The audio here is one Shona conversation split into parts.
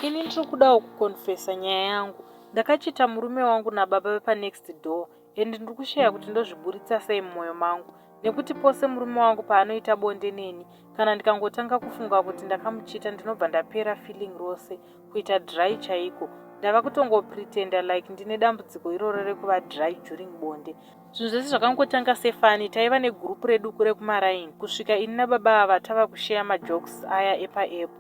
Ini ndikudawo kukonfesa nyaya yangu. Ndakachita murume wangu nababa vepa next door ende ndiri kushaya kuti ndozviburitsa sei mumwoyo mangu, nekuti pose murume wangu paanoita bonde neni kana ndikangotanga kufunga kuti ndakamuchita ndinobva ndapera feeling rose kuita dry chaiko. Ndava kutongopretenda like ndine dambudziko iroro rekuva dry during bonde. Zvinhu zvese zvakangotanga sefani. Taiva negrupu reduku rekumaraini kusvika ini nababa ava tava kushaya majokes aya epa-app.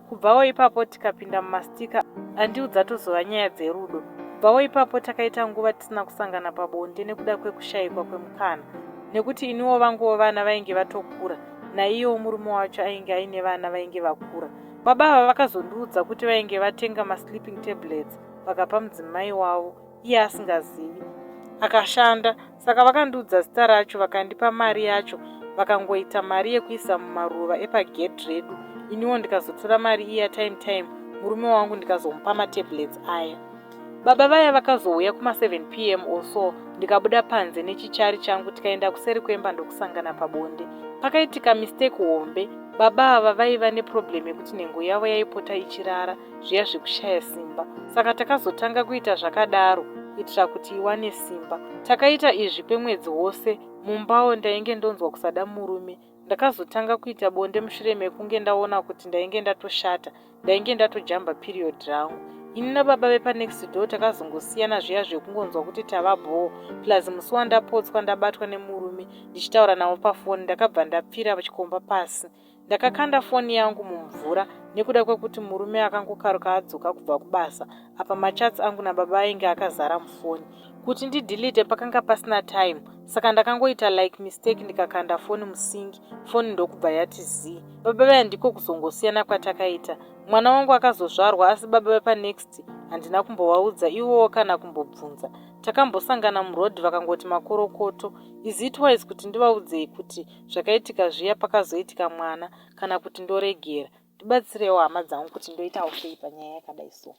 Kubvawo ipapo tikapinda mumastika andiudza tozova nyaya dzerudo. Kubvawo ipapo takaita nguva tisina kusangana pabonde nekuda kwekushayikwa kwemukana, nekuti iniwo vanguwo vana vainge vatokura naiyewo murume wacho ainge aine vana vainge vakura. Baba ava vakazondiudza kuti vainge vatenga masleeping tablets vakapa mudzimai wavo iye asingazivi, akashanda. Saka vakandiudza zita racho vakandipa mari yacho, vakangoita mari yekuisa mumaruva epagedhi redu. Iniwo ndikazotora mari iya time murume wangu ndikazomupa matablets aya. Baba vaya vakazouya kuma7 PM also. Ndikabuda panze nechichari changu tikaenda kuseri kwemba ndokusangana pabonde. Pakaitika mistake hombe. Baba ava vaiva neproblem yekuti nhengo yavo yaipota ichirara zviya zvekushaya simba. Saka takazotanga kuita zvakadaro kuitira kuti iwane simba. Takaita izvi kwemwedzi wose. Mumbawo ndainge ndonzwa kusada murume. Ndakazotanga kuita bonde mushure mekunge ndaona kuti ndainge ndatoshata, ndainge ndatojamba period rangu. Ini nababa vepa next door takazongosiyana zviya zvekungonzwa kuti tava bhoo. Plus musi wandapotswa ndabatwa nemurume ndichitaura navo pafoni, ndakabva ndapfira chikomba pasi. Ndakakanda foni yangu mumvura nekuda kwekuti murume akangokaruka adzoka kubva kubasa. Apa machats angu nababa ainge akazara mufoni. Kuti ndidelete pakanga pasina time, saka ndakangoita like mistake ndikakanda foni musingi, foni ndokubva yati zii. Baba vaya ndiko kuzongosiyana kwatakaita. Mwana wangu akazozvarwa asi baba vepa next handina kumbovaudza ivowo kana kumbobvunza. Takambosangana murodhi vakangoti makorokoto. Is it wise kuti ndivaudzei kuti zvakaitika zviya pakazoitika mwana kana kuti ndoregera? Tibatsirewo hama dzangu kuti ndoitawo sei panyaya yakadai so.